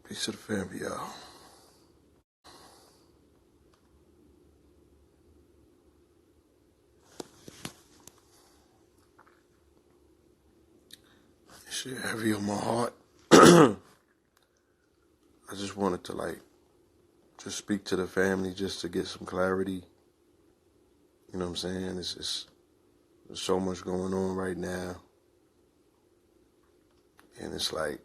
Peace to the family, y'all. Shit heavy on my heart. I just wanted to just speak to the family just to get some clarity. You know what I'm saying? There's so much going on right now. And it's like,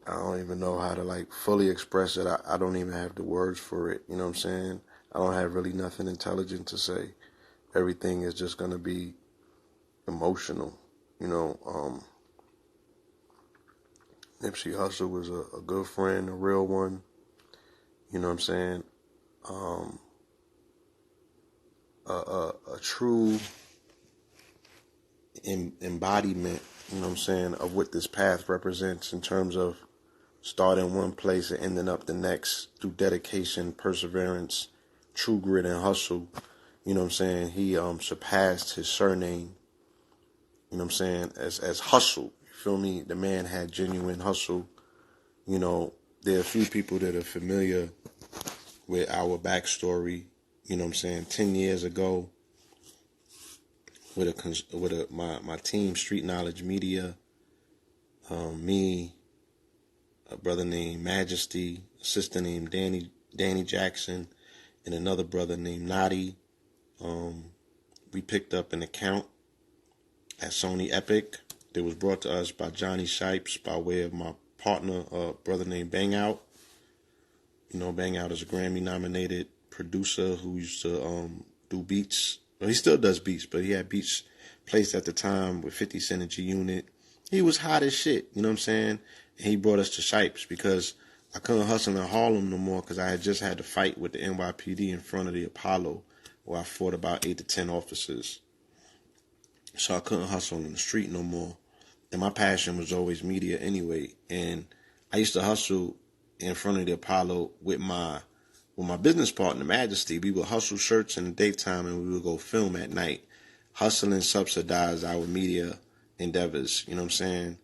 I don't even know how to fully express it. I don't even have the words for it. You know what I'm saying? I don't have really nothing intelligent to say. Everything is just going to be emotional. You know, Nipsey Hussle was a good friend, a real one. You know what I'm saying? Um, a true embodiment, you know what I'm saying, of what this path represents in terms of starting one place and ending up the next through dedication, perseverance, true grit, and hustle. You know what I'm saying? He surpassed his surname, you know what I'm saying, as hustle. You feel me? The man had genuine hustle. You know, there are a few people that are familiar with our backstory. You know what I'm saying? 10 years ago, with my team, Street Knowledge Media, me, a brother named Majesty, a sister named Danny Jackson, and another brother named Nadi. We picked up an account at Sony Epic that was brought to us by Johnny Shipes by way of my partner, a brother named Bang Out. You know, Bang Out is a Grammy-nominated producer who used to do beats. Well, he still does beats, but he had beats placed at the time with 50 Cent and G-Unit. He was hot as shit, you know what I'm saying? And he brought us to Shipes because I couldn't hustle in Harlem no more because I had just had to fight with the NYPD in front of the Apollo where I fought about 8 to 10 officers. So I couldn't hustle on the street no more. And my passion was always media anyway. And I used to hustle in front of the Apollo with my business partner, Majesty. We would hustle shirts in the daytime and we would go film at night. Hustling subsidized our media endeavors, you know what I'm saying?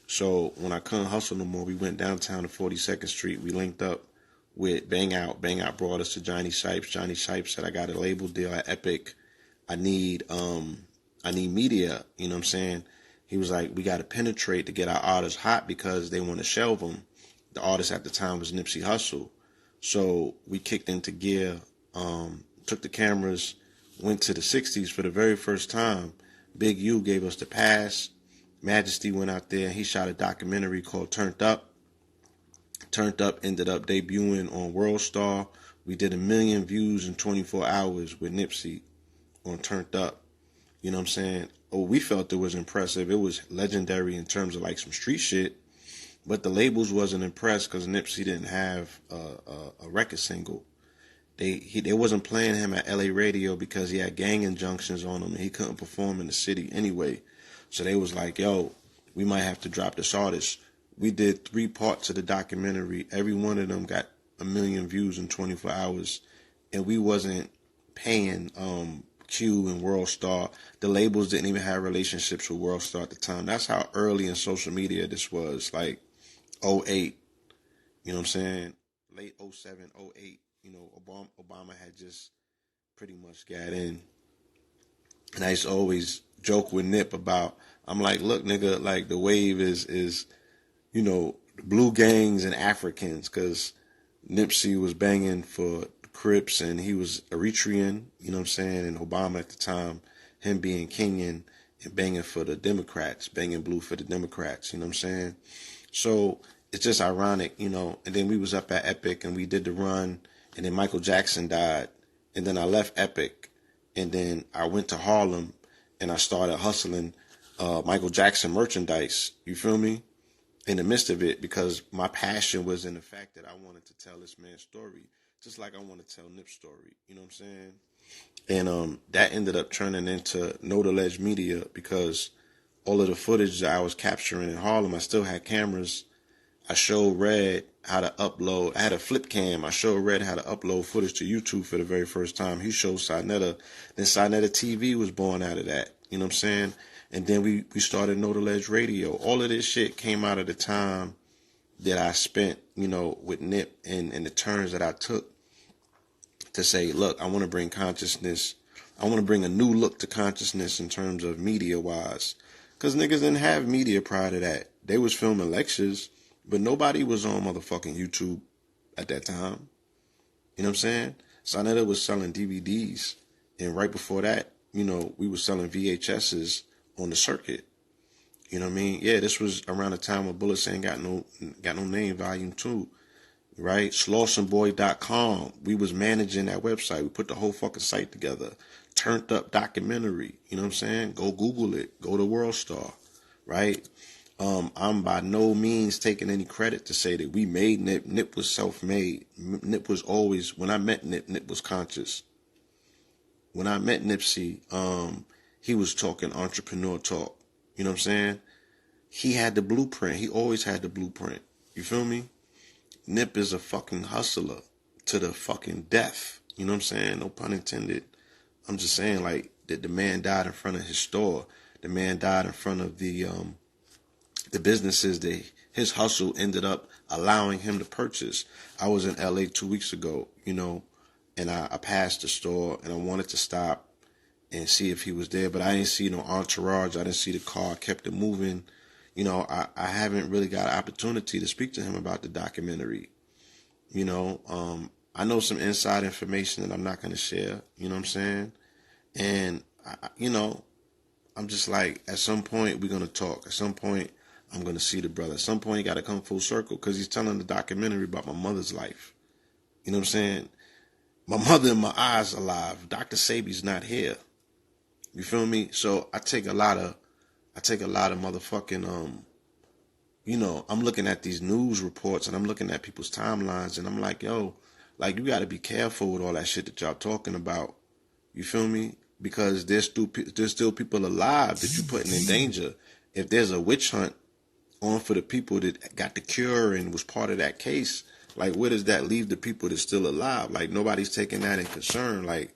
So when I couldn't hustle no more, we went downtown to 42nd Street. We linked up with Bang Out. Bang Out brought us to Johnny Shipes. Johnny Shipes said, I got a label deal at Epic. I need media, you know what I'm saying? He was like, we got to penetrate to get our artists hot because they want to shelve them. The artist at the time was Nipsey Hussle. So we kicked into gear, took the cameras, went to the 60s for the very first time. Big U gave us the pass. Majesty went out there and he shot a documentary called Turned Up. Turned Up ended up debuting on World Star. We did 1 million views in 24 hours with Nipsey on Turned Up. You know what I'm saying? Oh, we felt it was impressive. It was legendary in terms of some street shit. But the labels wasn't impressed because Nipsey didn't have a record single. They wasn't playing him at LA radio because he had gang injunctions on him and he couldn't perform in the city anyway. So they was like, yo, we might have to drop this artist. We did 3 parts of the documentary. Every one of them got 1 million views in 24 hours. And we wasn't paying Q and World Star. The labels didn't even have relationships with World Star at the time. That's how early in social media this was. 08, you know what I'm saying? Late 07, 08, you know, Obama had just pretty much got in. And I used to always joke with Nip about, I'm like, look, nigga, the wave is, you know, blue gangs and Africans, because Nipsey was banging for the Crips and he was Eritrean, you know what I'm saying? And Obama at the time, him being Kenyan and banging for the Democrats, banging blue for the Democrats, you know what I'm saying? So it's just ironic, you know. And then we was up at Epic and we did the run, and then Michael Jackson died. And then I left Epic, and then I went to Harlem and I started hustling Michael Jackson merchandise. You feel me? In the midst of it, because my passion was in the fact that I wanted to tell this man's story, just like I want to tell Nip's story. You know what I'm saying? And that ended up turning into Know the Ledge Media because all of the footage that I was capturing in Harlem, I still had cameras. I showed Red how to upload. I had a flip cam. I showed Red how to upload footage to YouTube for the very first time. He showed Sinetta. Then Sinetta TV was born out of that. You know what I'm saying? And then we started Know the Ledge Radio. All of this shit came out of the time that I spent, with Nip and the turns that I took to say, look, I want to bring consciousness. I want to bring a new look to consciousness in terms of media wise. Because niggas didn't have media prior to that. They was filming lectures, but nobody was on motherfucking YouTube at that time. You know what I'm saying? Sonetta was selling DVDs. And right before that, we were selling VHSs on the circuit. You know what I mean? Yeah, this was around the time when Bullets Ain't Got No Name, Volume 2. Right? SlawsonBoy.com. We was managing that website. We put the whole fucking site together. Turned Up Documentary. You know what I'm saying? Go Google it. Go to World Star. Right? I'm by no means taking any credit to say that we made Nip. Nip was self-made. Nip was always, when I met Nip, Nip was conscious. When I met Nipsey, he was talking entrepreneur talk. You know what I'm saying? He had the blueprint. He always had the blueprint. You feel me? Nip is a fucking hustler to the fucking death. You know what I'm saying? No pun intended. I'm just saying, like, that the man died in front of his store. The man died in front of the businesses that his hustle ended up allowing him to purchase. I was in LA 2 weeks ago, and I passed the store and I wanted to stop and see if he was there, but I didn't see no entourage. I didn't see the car. I kept it moving. I haven't really got an opportunity to speak to him about the documentary. I know some inside information that I'm not going to share. You know what I'm saying? And, I'm just like, at some point, we're going to talk. At some point, I'm going to see the brother. At some point, he got to come full circle because he's telling the documentary about my mother's life. You know what I'm saying? My mother in my eyes alive. Dr. Sabi's not here. You feel me? So I take a lot of motherfucking, I'm looking at these news reports and I'm looking at people's timelines and I'm like, yo, like, you got to be careful with all that shit that y'all talking about. You feel me? Because there's still people alive that you're putting in danger. If there's a witch hunt on for the people that got the cure and was part of that case, like, where does that leave the people that's still alive? Like, nobody's taking that in concern. Like,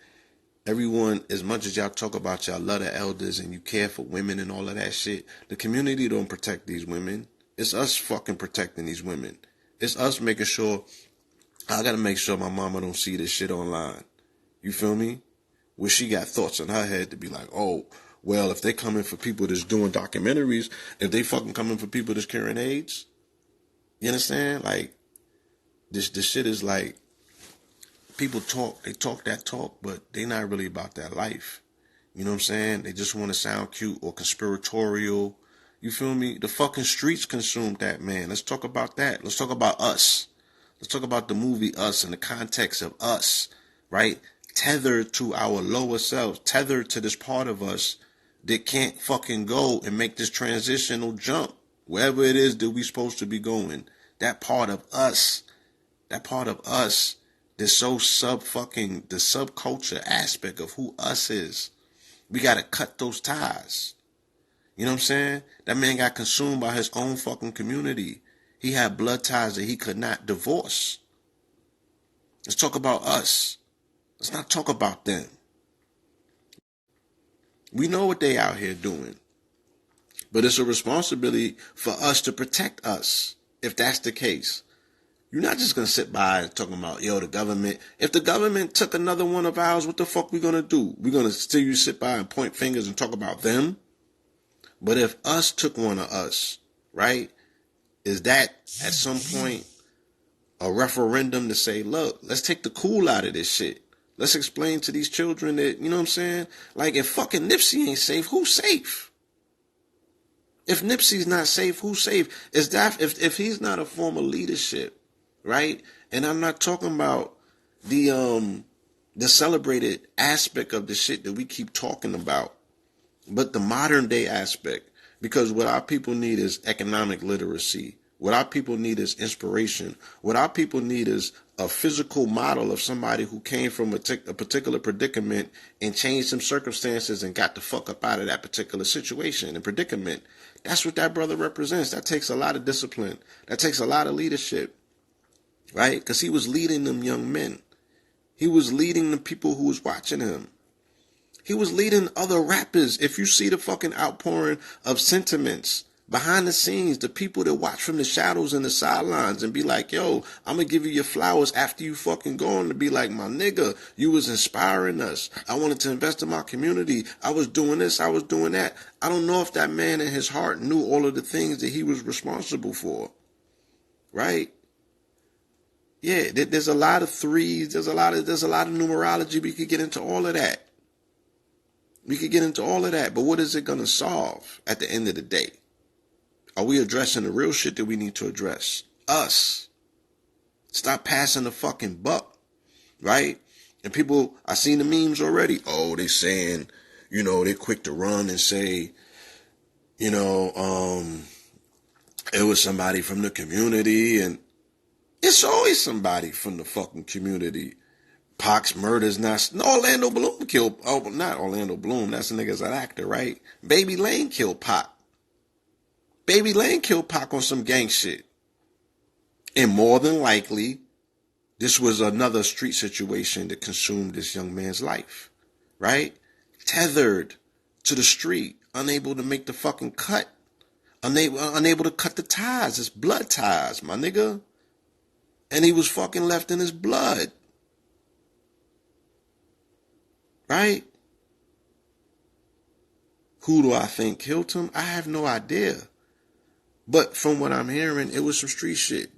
everyone, as much as y'all talk about y'all love the elders and you care for women and all of that shit, the community don't protect these women. It's us fucking protecting these women. It's us making sure, I gotta make sure my mama don't see this shit online. You feel me? Where she got thoughts in her head to be like, oh, well, if they coming for people that's doing documentaries, if they fucking coming for people that's curing AIDS, you understand? Like, this shit is like, people they talk that talk, but they not really about that life. You know what I'm saying? They just want to sound cute or conspiratorial. You feel me? The fucking streets consumed that, man. Let's talk about that. Let's talk about us. Let's talk about the movie Us in the context of us, right? Tethered to our lower selves, tethered to this part of us that can't fucking go and make this transitional jump. Wherever it is that we supposed to be going. That part of us. There's so the subculture aspect of who us is. We gotta cut those ties. You know what I'm saying? That man got consumed by his own fucking community. He had blood ties that he could not divorce. Let's talk about us. Let's not talk about them. We know what they out here doing. But it's a responsibility for us to protect us, if that's the case. You're not just going to sit by and talking about, yo, the government. If the government took another one of ours, what the fuck we going to do? We're going to still sit by and point fingers and talk about them? But if us took one of us, right, is that at some point a referendum to say, look, let's take the cool out of this shit. Let's explain to these children that, you know what I'm saying? Like, if fucking Nipsey ain't safe, who's safe? If Nipsey's not safe, who's safe? Is that if he's not a form of leadership, right? And I'm not talking about the celebrated aspect of the shit that we keep talking about, but the modern day aspect. Because what our people need is economic literacy. What our people need is inspiration. What our people need is a physical model of somebody who came from a particular predicament and changed some circumstances and got the fuck up out of that particular situation and predicament. That's what that brother represents. That takes a lot of discipline. That takes a lot of leadership, right? Because he was leading them young men. He was leading the people who was watching him. He was leading other rappers. If you see the fucking outpouring of sentiments Behind the scenes, the people that watch from the shadows and the sidelines and be like, yo, I'm going to give you your flowers after you fucking gone, to be like, my nigga, you was inspiring us. I wanted to invest in my community. I was doing this. I was doing that. I don't know if that man in his heart knew all of the things that he was responsible for. Right? Yeah, there's a lot of threes. There's a lot of numerology. We could get into all of that. We could get into all of that. But what is it going to solve at the end of the day? Are we addressing the real shit that we need to address? Us. Stop passing the fucking buck. Right? And people, I seen the memes already. Oh, they saying, you know, they're quick to run and say, you know, it was somebody from the community, and it's always somebody from the fucking community. Pac's murder's not. Orlando Bloom killed. Oh, not Orlando Bloom. That's a nigga's an actor, right? Baby Lane killed Pac. Baby Lane killed Pac on some gang shit. And more than likely, this was another street situation that consumed this young man's life, right? Tethered to the street, unable to make the fucking cut, unable to cut the ties. It's blood ties, my nigga. And he was fucking left in his blood. Right? Who do I think killed him? I have no idea. But from what I'm hearing, it was some street shit.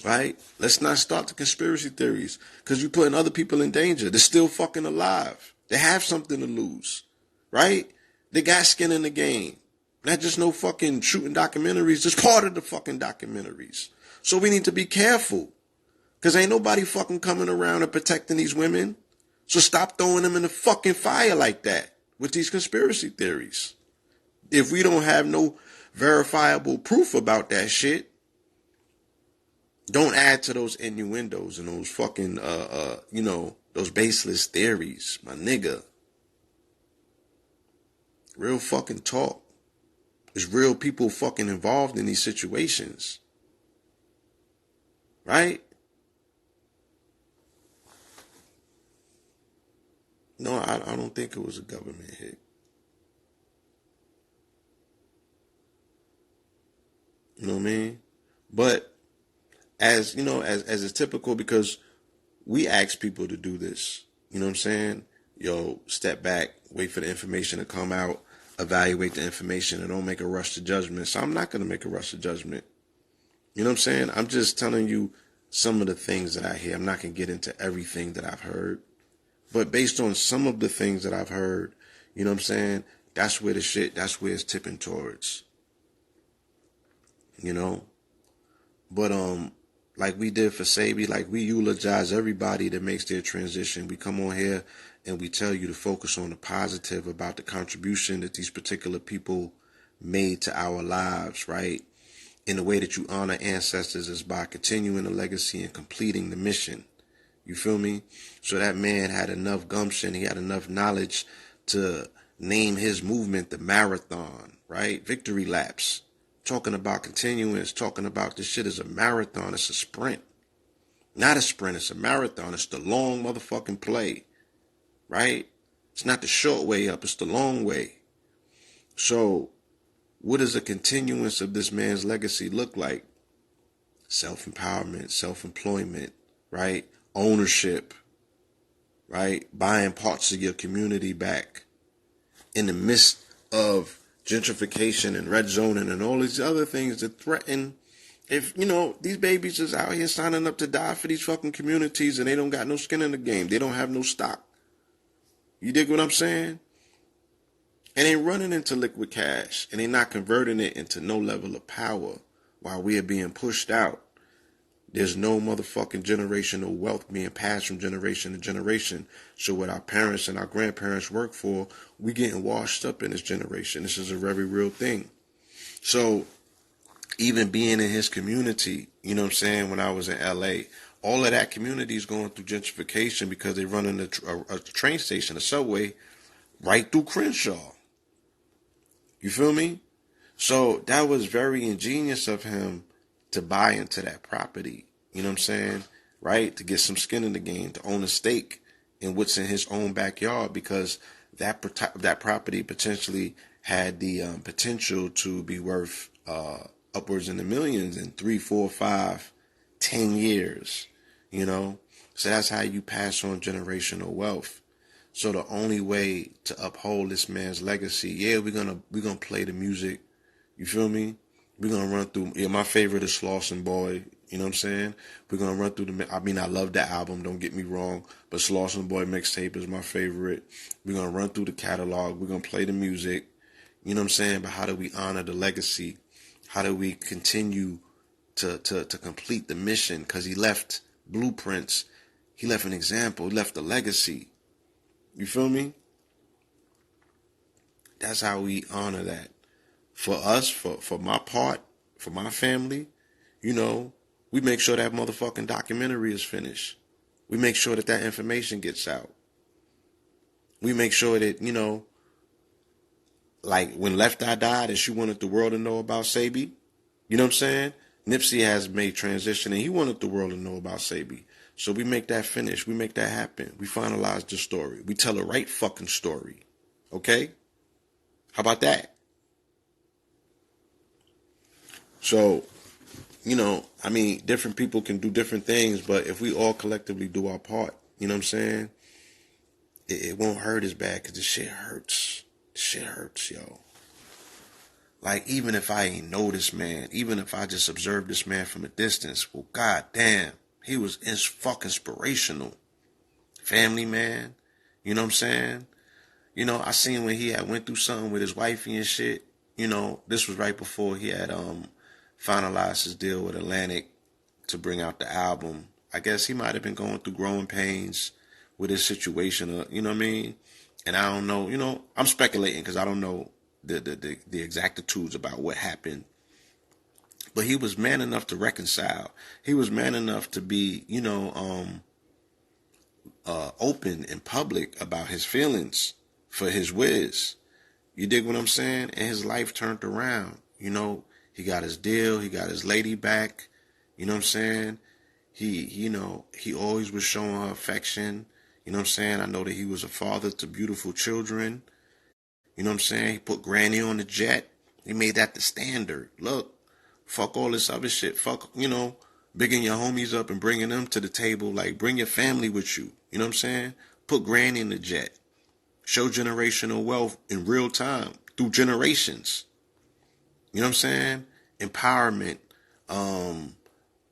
Right? Let's not start the conspiracy theories, because you're putting other people in danger. They're still fucking alive. They have something to lose. Right? They got skin in the game. Not just no fucking shooting documentaries, just part of the fucking documentaries. So we need to be careful, because ain't nobody fucking coming around and protecting these women. So stop throwing them in the fucking fire like that with these conspiracy theories. If we don't have no verifiable proof about that shit, don't add to those innuendos and those fucking, you know, those baseless theories, my nigga. Real fucking talk. There's real people fucking involved in these situations. Right? No, I don't think it was a government hit. You know what I mean? But as you know, as is typical, because we ask people to do this. You know what I'm saying? Yo, step back, wait for the information to come out, evaluate the information, and don't make a rush to judgment. So I'm not going to make a rush to judgment. You know what I'm saying? I'm just telling you some of the things that I hear. I'm not going to get into everything that I've heard. But based on some of the things that I've heard, you know what I'm saying? That's where it's tipping towards. You know? But, like we did for Sabi, like we eulogize everybody that makes their transition. We come on here and we tell you to focus on the positive about the contribution that these particular people made to our lives, right? In the way that you honor ancestors is by continuing the legacy and completing the mission. You feel me? So that man had enough gumption, he had enough knowledge to name his movement the marathon, right? Victory laps. Talking about continuance, talking about this shit is a marathon, it's a sprint. Not a sprint, it's a marathon. It's the long motherfucking play, right? It's not the short way up, it's the long way. So, what does a continuance of this man's legacy look like? Self-empowerment, self-employment, right? Ownership, right? Buying parts of your community back in the midst of gentrification and red zoning and all these other things that threaten. If, you know, these babies is out here signing up to die for these fucking communities and they don't got no skin in the game. They don't have no stock. You dig what I'm saying? And they running into liquid cash and they not converting it into no level of power while we are being pushed out. There's no motherfucking generational wealth being passed from generation to generation. So what our parents and our grandparents work for, we getting washed up in this generation. This is a very real thing. So even being in his community, you know what I'm saying, when I was in LA, all of that community is going through gentrification because they run in a train station, a subway, right through Crenshaw. You feel me? So that was very ingenious of him to buy into that property, you know what I'm saying, right? To get some skin in the game, to own a stake in what's in his own backyard, because that property potentially had the potential to be worth upwards in the millions in 3, 4, 5, 10 years, you know? So that's how you pass on generational wealth. So the only way to uphold this man's legacy, yeah, we're gonna play the music. You feel me? We're gonna run through. Yeah, my favorite is Slauson Boy. You know what I'm saying? We're gonna run through the. I mean, I love the album. Don't get me wrong, but Slauson Boy mixtape is my favorite. We're gonna run through the catalog. We're gonna play the music. You know what I'm saying? But how do we honor the legacy? How do we continue to complete the mission? Because he left blueprints. He left an example. He left a legacy. You feel me? That's how we honor that. For us, for my part, for my family, you know, we make sure that motherfucking documentary is finished. We make sure that that information gets out. We make sure that, you know, like when Left Eye died and she wanted the world to know about Sabi, you know what I'm saying? Nipsey has made transition and he wanted the world to know about Sabi. So we make that finish. We make that happen. We finalize the story. We tell the right fucking story. Okay? How about that? So, you know, I mean, different people can do different things, but if we all collectively do our part, you know what I'm saying? It won't hurt as bad because the shit hurts. The shit hurts, yo. Like, even if I ain't know this man, even if I just observed this man from a distance, well, goddamn, he was fucking inspirational. Family man, you know what I'm saying? You know, I seen when he had went through something with his wifey and shit. You know, this was right before he had finalized his deal with Atlantic to bring out the album. I guess he might have been going through growing pains with his situation, you know what I mean? And I don't know, you know, I'm speculating because I don't know the exactitudes about what happened. But he was man enough to reconcile. He was man enough to be, you know, open in public about his feelings for his whiz. You dig what I'm saying? And his life turned around. You know, he got his deal. He got his lady back. You know what I'm saying? You know, he always was showing her affection. You know what I'm saying? I know that he was a father to beautiful children. You know what I'm saying? He put Granny on the jet. He made that the standard. Look, fuck all this other shit. Fuck, you know, bigging your homies up and bringing them to the table. Like, bring your family with you. You know what I'm saying? Put Granny in the jet. Show generational wealth in real time through generations. You know what I'm saying? Empowerment.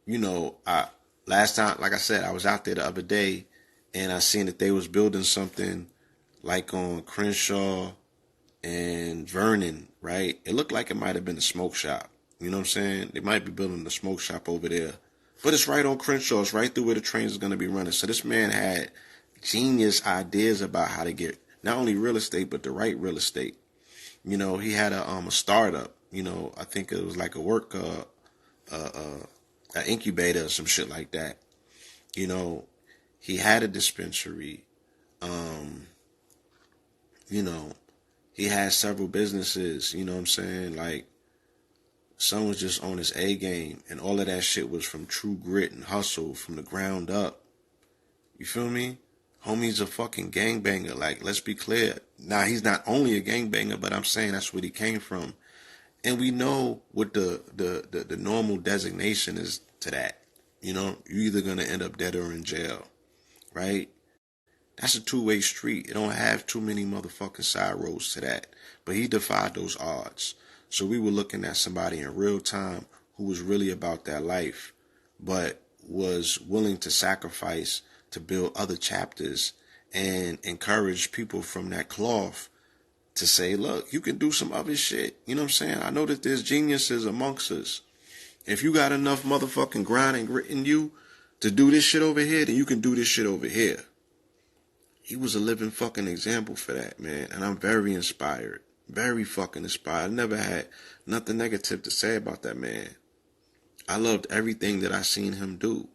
You know, last time, like I said, I was out there the other day and I seen that they was building something like on Crenshaw and Vernon, right? It looked like it might have been a smoke shop. You know what I'm saying? They might be building a smoke shop over there. But it's right on Crenshaw. It's right through where the trains are going to be running. So this man had genius ideas about how to get not only real estate, but the right real estate. You know, he had a startup. You know, I think it was like an incubator or some shit like that. You know, he had a dispensary. You know, he had several businesses. You know what I'm saying? Like, son was just on his A game, and all of that shit was from true grit and hustle from the ground up. You feel me? Homie's a fucking gangbanger. Like, let's be clear. Now, he's not only a gangbanger, but I'm saying that's where he came from. And we know what the normal designation is to that. You know, you're either going to end up dead or in jail, right? That's a two-way street. It don't have too many motherfucking side roads to that. But he defied those odds. So we were looking at somebody in real time who was really about that life, but was willing to sacrifice to build other chapters and encourage people from that cloth to say, look, you can do some other shit. You know what I'm saying? I know that there's geniuses amongst us. If you got enough motherfucking grind and grit in you to do this shit over here, then you can do this shit over here. He was a living fucking example for that, man. And I'm very inspired. Very fucking inspired. I never had nothing negative to say about that man. I loved everything that I seen him do.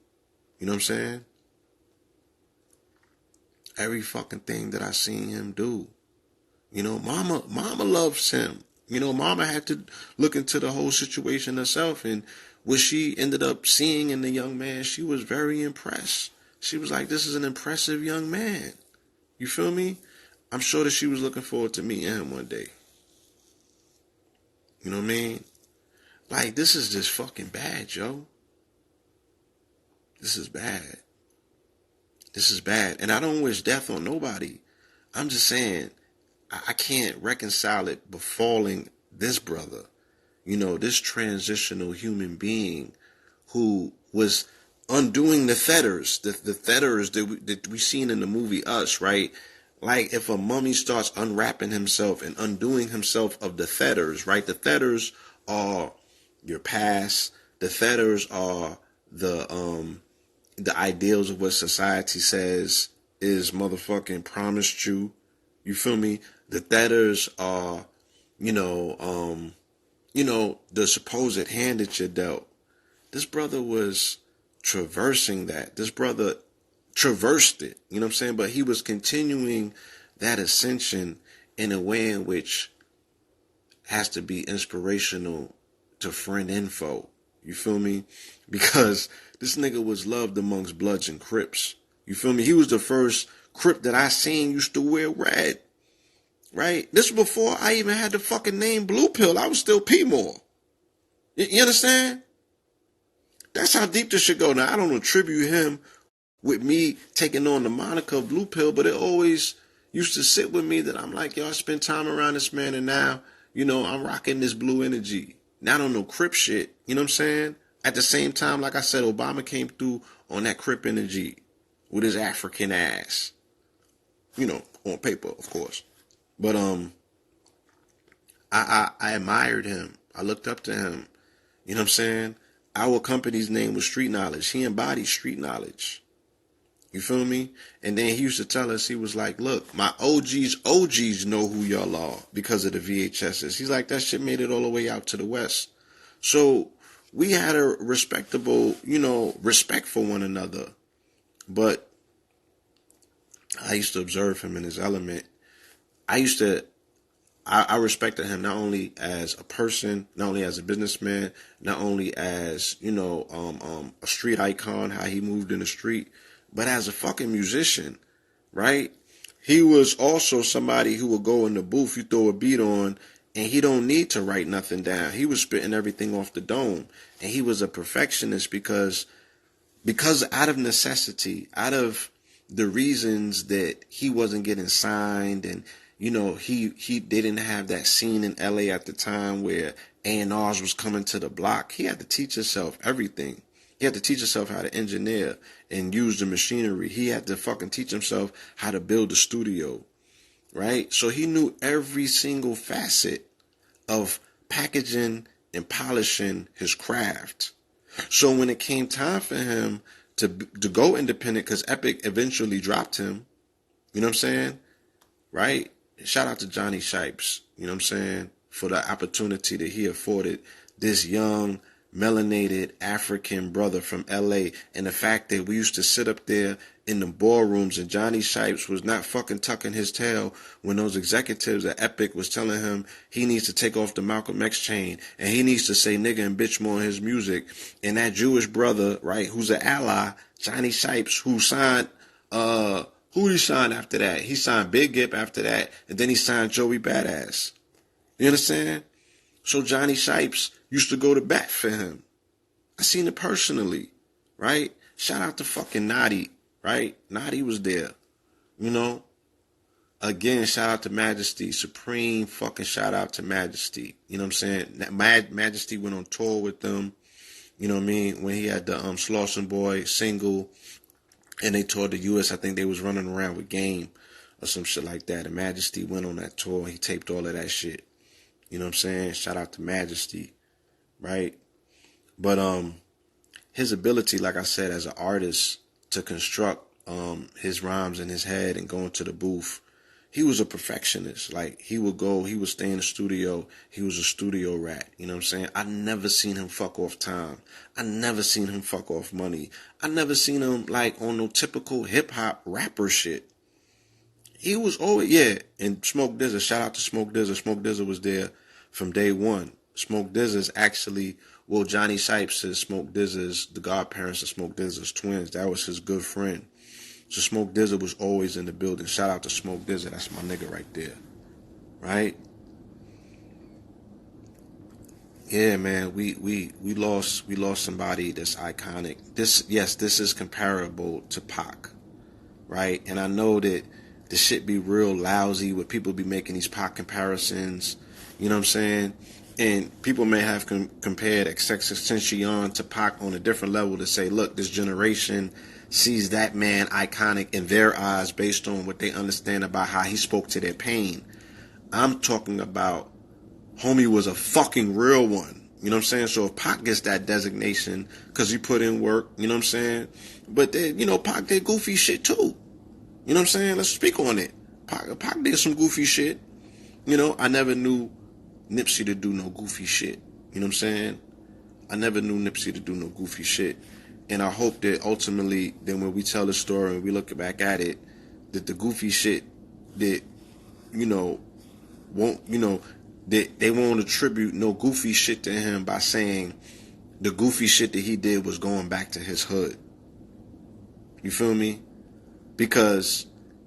You know what I'm saying? Every fucking thing that I seen him do. You know, mama loves him. You know, mama had to look into the whole situation herself, and what she ended up seeing in the young man, she was very impressed. She was like, this is an impressive young man. You feel me? I'm sure that she was looking forward to meeting him one day. You know what I mean? Like, this is just fucking bad, yo. This is bad. This is bad. And I don't wish death on nobody. I'm just saying, I can't reconcile it befalling this brother. You know, this transitional human being who was undoing the fetters, the fetters that we seen in the movie Us, right? Like if a mummy starts unwrapping himself and undoing himself of the fetters, right? The fetters are your past. The fetters are the ideals of what society says is motherfucking promised you. You feel me? The fetters are, the supposed hand that you're dealt. This brother was traversing that. This brother traversed it, you know what I'm saying? But he was continuing that ascension in a way in which has to be inspirational to friend info. You feel me? Because this nigga was loved amongst Bloods and Crips. You feel me? He was the first Crip that I seen used to wear red. Right? This was before I even had the fucking name Blue Pill. I was still P-More. You understand? That's how deep this shit go. Now, I don't attribute him with me taking on the moniker of Blue Pill, but it always used to sit with me that I'm like, yo, I spent time around this man, and now, I'm rocking this blue energy. Not on no Crip shit, you know what I'm saying? At the same time, like I said, Obama came through on that Crip energy with his African ass. On paper, of course. But I admired him. I looked up to him. You know what I'm saying? Our company's name was Street Knowledge. He embodied street knowledge. You feel me? And then he used to tell us, he was like, look, my OGs know who y'all are because of the VHSs. He's like, that shit made it all the way out to the West. So we had a respectable, respect for one another. But I used to observe him in his element. I respected him not only as a person, not only as a businessman, not only as, a street icon, how he moved in the street, but as a fucking musician, right? He was also somebody who would go in the booth, you throw a beat on, and he don't need to write nothing down. He was spitting everything off the dome. And he was a perfectionist because out of necessity, out of the reasons that he wasn't getting signed, and they didn't have that scene in LA at the time where A&Rs was coming to the block. He had to teach himself everything. He had to teach himself how to engineer and use the machinery. He had to fucking teach himself how to build a studio, right? So he knew every single facet of packaging and polishing his craft. So when it came time for him to go independent, because Epic eventually dropped him, you know what I'm saying? Right? Shout out to Johnny Shipes, you know what I'm saying? For the opportunity that he afforded this young, melanated African brother from LA, and the fact that we used to sit up there in the ballrooms and Johnny Shipes was not fucking tucking his tail when those executives at Epic was telling him he needs to take off the Malcolm X chain and he needs to say nigga and bitch more in his music. And that Jewish brother, right, who's an ally, Johnny Shipes, who signed who he signed after that? He signed Big Gip after that, and then he signed Joey Badass. You understand? So Johnny Shipes used to go to bat for him. I seen it personally, right? Shout out to fucking Nadi, right? Nadi was there, Again, shout out to Majesty. Supreme fucking shout out to Majesty. You know what I'm saying? Majesty went on tour with them, you know what I mean? When he had the Slauson Boy single, and they toured the U.S. I think they was running around with Game or some shit like that. And Majesty went on that tour. He taped all of that shit. You know what I'm saying? Shout out to Majesty, right? But his ability, like I said, as an artist to construct his rhymes in his head and go into the booth, he was a perfectionist. Like he would stay in the studio. He was a studio rat. You know what I'm saying? I never seen him fuck off time. I never seen him fuck off money. I never seen him like on no typical hip hop rapper shit. He was always, and Smoke DZA, shout out to Smoke DZA. Smoke DZA was there from day one. Smoke DZA's actually, Johnny Shipes is Smoke DZA's, the godparents of Smoke DZA's twins. That was his good friend. So Smoke DZA was always in the building. Shout out to Smoke DZA. That's my nigga right there. Right? Yeah, man, we lost somebody that's iconic. This is comparable to Pac, right? And I know that the shit be real lousy with people be making these Pac comparisons. You know what I'm saying? And people may have compared Extension to Pac on a different level to say, look, this generation sees that man iconic in their eyes based on what they understand about how he spoke to their pain. I'm talking about homie was a fucking real one. You know what I'm saying? So if Pac gets that designation because he put in work, you know what I'm saying? But then, Pac did goofy shit too. You know what I'm saying? Let's speak on it. Pac did some goofy shit. I never knew Nipsey to do no goofy shit. You know what I'm saying? I never knew Nipsey to do no goofy shit. And I hope that ultimately, then when we tell the story and we look back at it, that the goofy shit that, you know, won't, that they won't attribute no goofy shit to him by saying the goofy shit that he did was going back to his hood. You feel me? Because,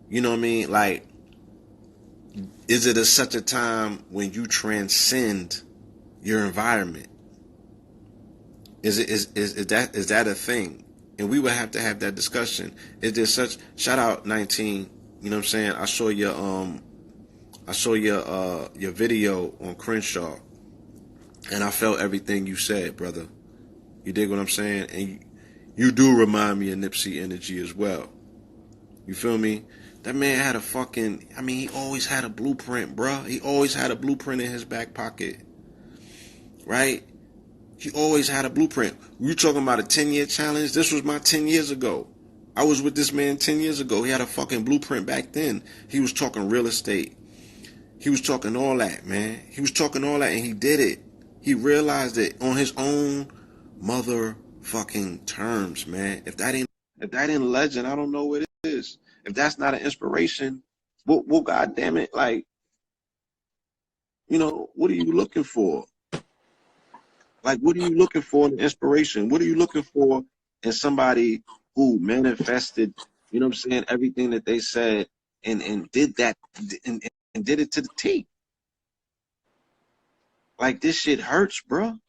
you know what I mean? Like, is it such a time when you transcend your environment? Is that a thing? And we would have to have that discussion. Is there such shout out 19? You know what I'm saying? I saw your video on Crenshaw, and I felt everything you said, brother. You dig what I'm saying? And you do remind me of Nipsey energy as well. You feel me? That man had he always had a blueprint, bruh. He always had a blueprint in his back pocket, right? He always had a blueprint. You talking about a 10-year challenge? This was my 10 years ago. I was with this man 10 years ago. He had a fucking blueprint back then. He was talking real estate. He was talking all that, man. He was talking all that, and he did it. He realized it on his own motherfucking terms, man. If that ain't a legend, I don't know what it is. If that's not an inspiration, well, goddamn it, like, what are you looking for? Like, what are you looking for in inspiration? What are you looking for in somebody who manifested, what I'm saying, everything that they said and did that and did it to the T? Like, this shit hurts, bro.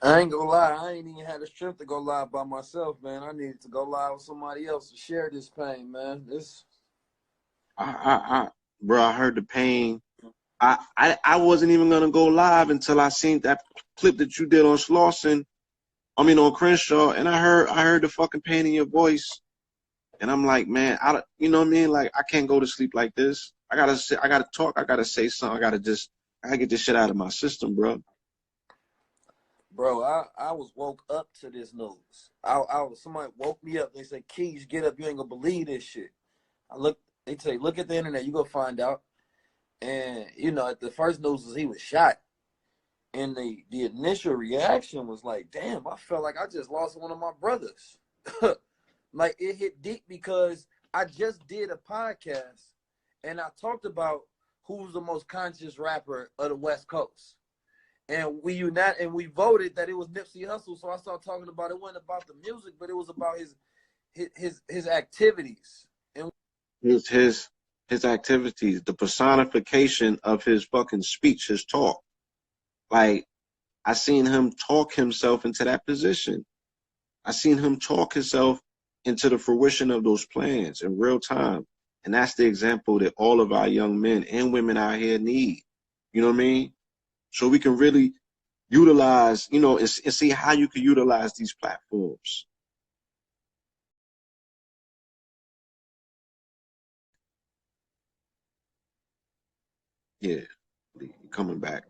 I ain't gonna lie, I ain't even had the strength to go live by myself, man. I needed to go live with somebody else to share this pain, man. Bro, I heard the pain. I wasn't even gonna go live until I seen that clip that you did on Slauson. On Crenshaw, and I heard the fucking pain in your voice, and I'm like, man, you know what I mean? Like, I can't go to sleep like this. I gotta talk. I gotta say something. I gotta get this shit out of my system, bro. Bro, I was woke up to this news. Somebody woke me up. They said, Keys, get up. You ain't gonna believe this shit. They say, look at the internet. You gonna find out. And, the first news was he was shot. And the initial reaction was like, damn, I felt like I just lost one of my brothers. Like, it hit deep because I just did a podcast and I talked about who's the most conscious rapper of the West Coast. And we voted that it was Nipsey Hussle. So I started talking about it wasn't about the music, but it was about his activities. And his activities, the personification of his fucking speech, his talk. Like, I seen him talk himself into that position. I seen him talk himself into the fruition of those plans in real time. And that's the example that all of our young men and women out here need. You know what I mean? So we can really utilize, and see how you can utilize these platforms. Yeah, coming back.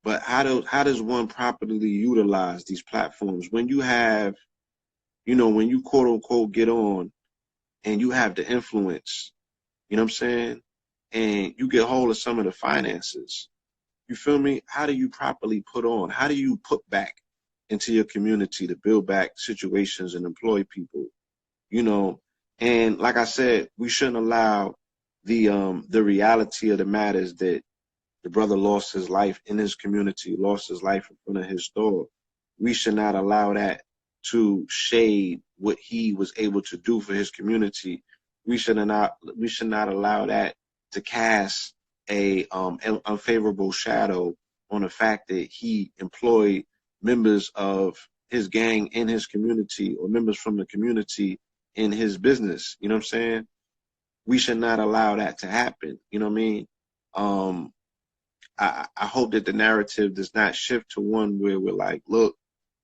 But how does one properly utilize these platforms when you have, when you quote unquote get on and you have the influence, you know what I'm saying? And you get hold of some of the finances. You feel me? How do you properly put on? How do you put back into your community to build back situations and employ people? And like I said, we shouldn't allow the reality of the matter is that the brother lost his life in his community, lost his life in front of his store. We should not allow that to shade what he was able to do for his community we should not allow that to cast a unfavorable shadow on the fact that he employed members of his gang in his community or members from the community in his business. You know what I'm saying? We should not allow that to happen. You know what I mean? Um, I hope that the narrative does not shift to one where we're like, look,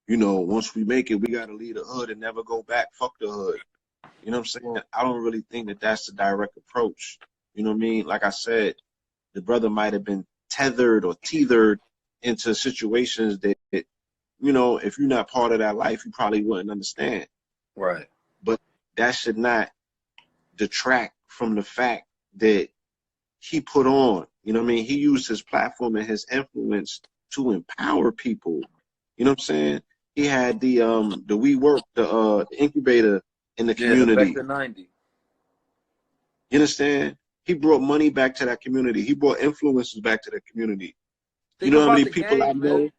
you know, once we make it, we got to leave the hood and never go back. Fuck the hood. You know what I'm saying? I don't really think that that's the direct approach. You know what I mean? Like I said, the brother might have been tethered or tethered into situations that, you know, if you're not part of that life, you probably wouldn't understand. Right. But that should not detract from the fact that he put on, you know what I mean? He used his platform and his influence to empower people. You know what I'm saying? He had the We Work, the incubator in the Yeah, the community. Vector 90. You understand? He brought money back to that community. He brought influences back to the community. Think You know how about many the people I game, know? man.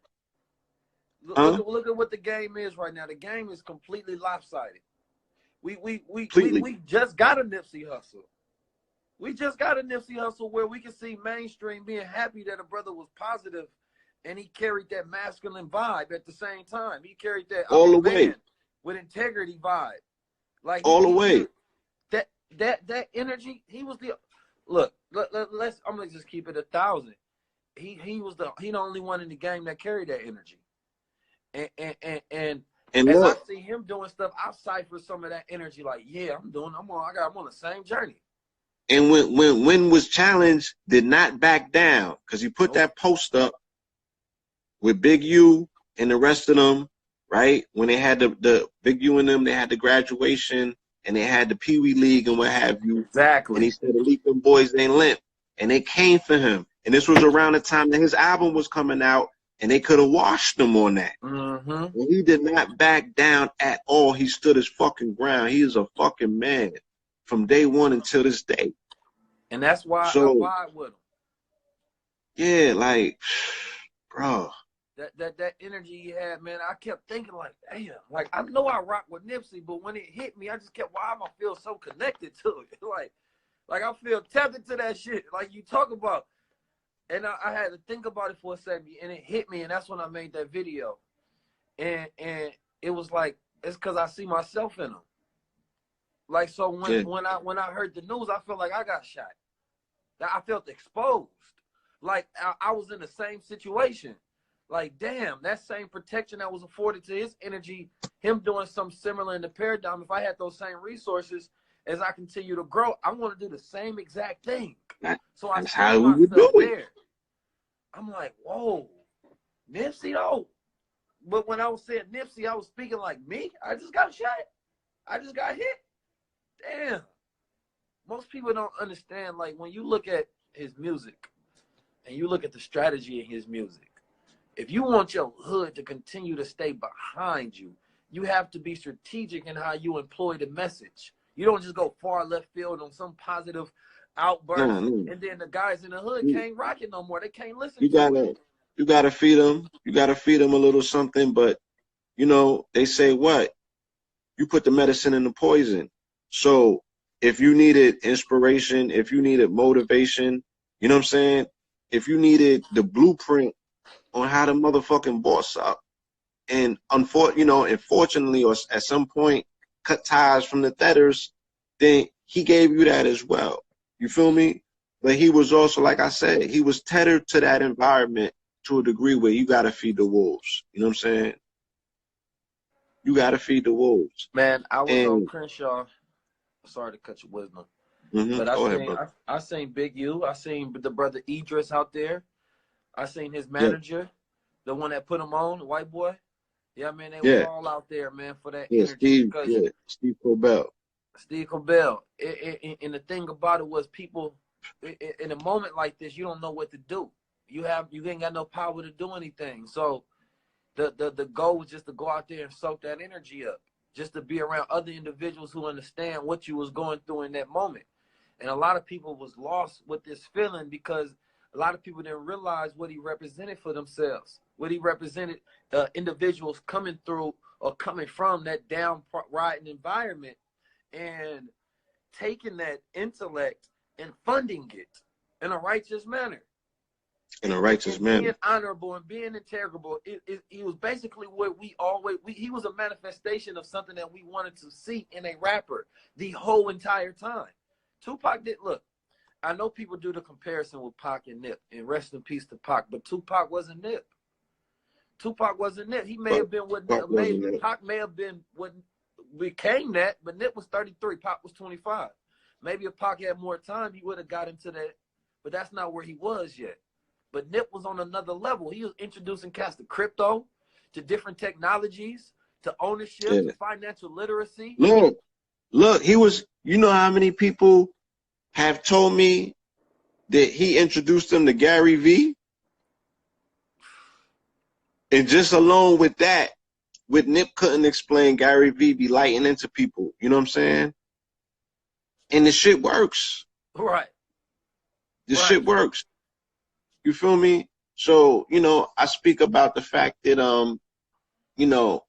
Huh? Look at what the game is right now. The game is completely lopsided. Completely. We just got a Nipsey Hussle. We just got a Nipsey Hussle where we can see mainstream being happy that a brother was positive and he carried that masculine vibe at the same time. He carried that All the I'm a way. man with integrity vibe. Like All the way. that energy, he was the let's I'm gonna just keep it 1,000. He was the only one in the game that carried that energy. And And as I look, see him doing stuff, I cipher some of that energy. Like, yeah, I'm on the same journey. and when was challenged, did not back down because he put Nope. that post up with Big U and the rest of them, right? When they had the Big U and them, they had the graduation and they had the Pee Wee League and what have you. Exactly. And he said, "Elite them boys ain't limp," and they came for him. And this was around the time that his album was coming out, and they could have washed him on that. Mm-hmm. And he did not back down at all. He stood his fucking ground. He is a fucking man from day one until this day. And that's why I vibe with him. Yeah, like, bro. That energy he had, man, I kept thinking like, damn, like I know I rock with Nipsey, but when it hit me, I just kept, why am I feel so connected to it? like I feel tethered to that shit. Like you talk about. And I had to think about it for a second, and it hit me, and that's when I made that video. And it was like, it's because I see myself in him. Like, so when I heard the news, I felt like I got shot. I felt exposed. Like I was in the same situation. Like, damn, that same protection that was afforded to his energy, him doing something similar in the paradigm, if I had those same resources as I continue to grow, I want to do the same exact thing. So I see myself there. I'm like, whoa, Nipsey though. But when I was saying Nipsey, I was speaking like me. I just got shot. I just got hit. Damn. Most people don't understand, like, when you look at his music and you look at the strategy in his music, if you want your hood to continue to stay behind you, you have to be strategic in how you employ the message. You don't just go far left field on some positive outburst, and then the guys in the hood can't rock it no more. They can't listen to it. You gotta feed them. You gotta feed them a little something. But you know, they say what? You put the medicine in the poison. So if you needed inspiration, if you needed motivation, you know what I'm saying? If you needed the blueprint on how to motherfucking boss up, and unfortunately, or at some point, cut ties from the Thetters, then he gave you that as well. You feel me? But he was also, like I said, he was tethered to that environment to a degree where you got to feed the wolves. You know what I'm saying? You got to feed the wolves. Man, I was on Crenshaw. Sorry to cut your wisdom. But I seen Big U. I seen the brother Idris out there. I seen his manager, the one that put him on, the white boy. Yeah, man, they was all out there, man, for that energy. Steve Cobell. Steve Cobell. And the thing about it was, people, in a moment like this, you don't know what to do. You ain't got no power to do anything. So the goal was just to go out there and soak that energy up, just to be around other individuals who understand what you was going through in that moment. And a lot of people was lost with this feeling because a lot of people didn't realize what he represented for themselves, what he represented, individuals coming through or coming from that down riding environment. And taking that intellect and funding it in a righteous manner. In a righteous manner. Being honorable and being integrable. He was basically what he was a manifestation of something that we wanted to see in a rapper the whole entire time. Tupac did, look, I know people do the comparison with Pac and Nip, and rest in peace to Pac, but Tupac wasn't Nip. Tupac wasn't Nip. He may have been what Pac may have been what became that, but Nip was 33, Pac was 25. Maybe if Pac had more time, he would have got into that, but that's not where he was yet. But Nip was on another level. He was introducing cats to crypto, to different technologies, to ownership, to financial literacy. Look, he was, you know how many people have told me that he introduced them to Gary V? And just alone with that, with Nip couldn't explain, Gary V be lighting into people. You know what I'm saying? And the shit works. Right. The shit works. You feel me? So, you know, I speak about the fact that, you know,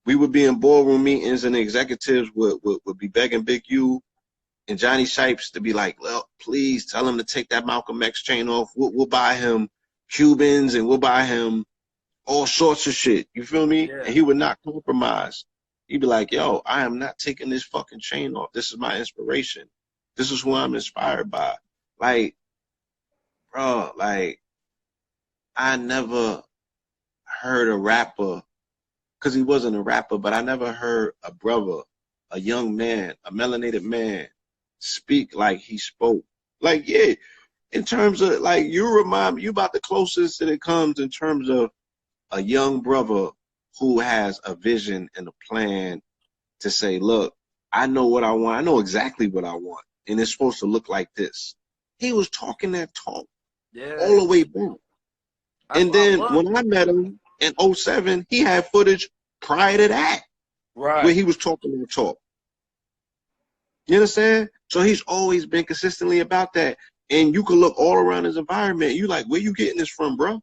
we would be in boardroom meetings and the executives would be begging Big U and Johnny Shipes to be like, well, please tell him to take that Malcolm X chain off. We'll buy him Cubans and we'll buy him all sorts of shit. You feel me? Yeah. And he would not compromise. He'd be like, yo, I am not taking this fucking chain off. This is my inspiration. This is who I'm inspired by. Like, bro, like, I never heard a rapper, because he wasn't a rapper, but I never heard a brother, a young man, a melanated man, speak like he spoke. Like, yeah, in terms of, like, you remind me, you about the closest that it comes in terms of a young brother who has a vision and a plan to say, look, I know what I want. I know exactly what I want. And it's supposed to look like this. He was talking that talk all the way back. And then when I met him in 2007, he had footage prior to that where he was talking that talk. You understand? So he's always been consistently about that. And you can look all around his environment. You like, where you getting this from, bro?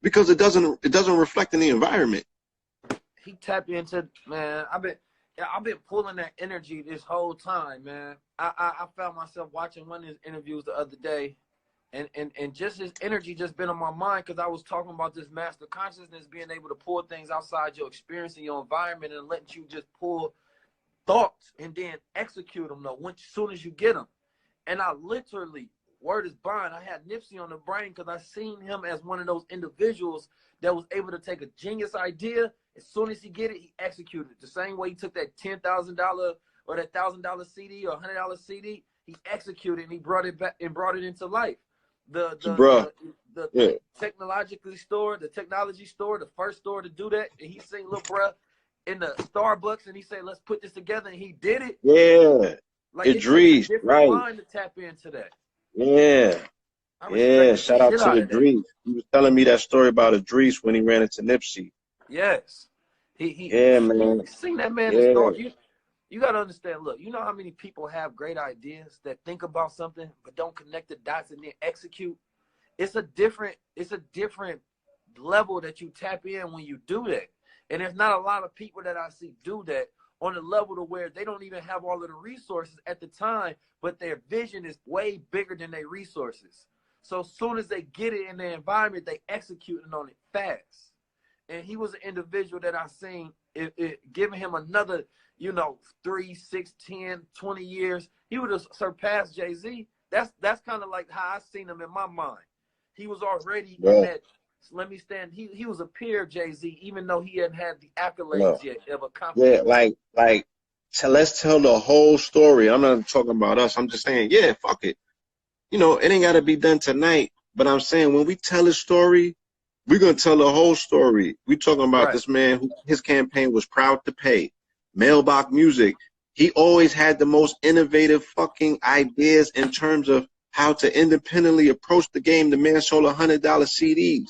Because it doesn't reflect in the environment. He tapped into, man, I've been pulling that energy this whole time, man. I found myself watching one of his interviews the other day, and just his energy just been on my mind because I was talking about this master consciousness, being able to pull things outside your experience and your environment and letting you just pull thoughts and then execute them though as soon as you get them. And I literally, word is bond, I had Nipsey on the brain because I seen him as one of those individuals that was able to take a genius idea. As soon as he get it, he executed it. The same way he took that $10,000 or that $1,000 CD or $100 CD, he executed and he brought it back and brought it into life. The technology store, the first store to do that, and he seen little bruh in the Starbucks and he said, let's put this together, and he did it. Yeah. Like Idris, it's a right. mind to tap into that. Yeah. Yeah, shout out to Idris. He was telling me that story about Idris when he ran into Nipsey. Yes. Man. Seen that man in story. You got to understand, look, you know how many people have great ideas that think about something but don't connect the dots and then execute? It's a different level that you tap in when you do that. And there's not a lot of people that I see do that on a level to where they don't even have all of the resources at the time, but their vision is way bigger than their resources. So as soon as they get it in their environment, they executing on it fast. And he was an individual that I seen giving him another, 3, 6, 10, 20 years, he would have surpassed Jay-Z. That's kind of like how I seen him in my mind. He was already in that. He was a peer Jay-Z, even though he hadn't had the accolades yet of a company. Yeah, let's tell the whole story. I'm not talking about us. I'm just saying, yeah, fuck it. It ain't got to be done tonight. But I'm saying when we tell his story, we're going to tell the whole story. We're talking about this man who his campaign was proud to pay. Mailbox Music. He always had the most innovative fucking ideas in terms of how to independently approach the game. The man sold $100 CDs,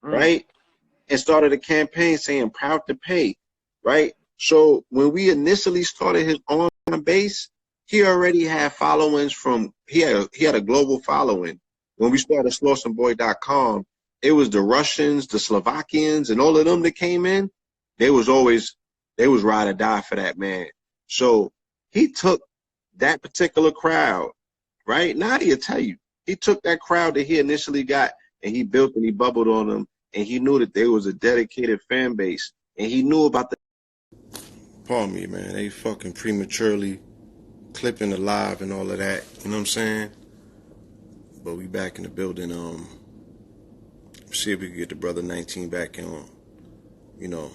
right? And started a campaign saying proud to pay, right? So when we initially started his online base, he already had followings he had a global following. When we started SlawsonBoy.com, it was the Russians, the Slovakians, and all of them that came in. They was ride or die for that man. So he took that particular crowd, right? Nadia'll tell you, he took that crowd that he initially got and he built and he bubbled on them, and he knew that there was a dedicated fan base, and he knew about the. Pardon me, man. They fucking prematurely clipping the live and all of that. You know what I'm saying? But we back in the building. See if we can get the brother 19 back on. You know,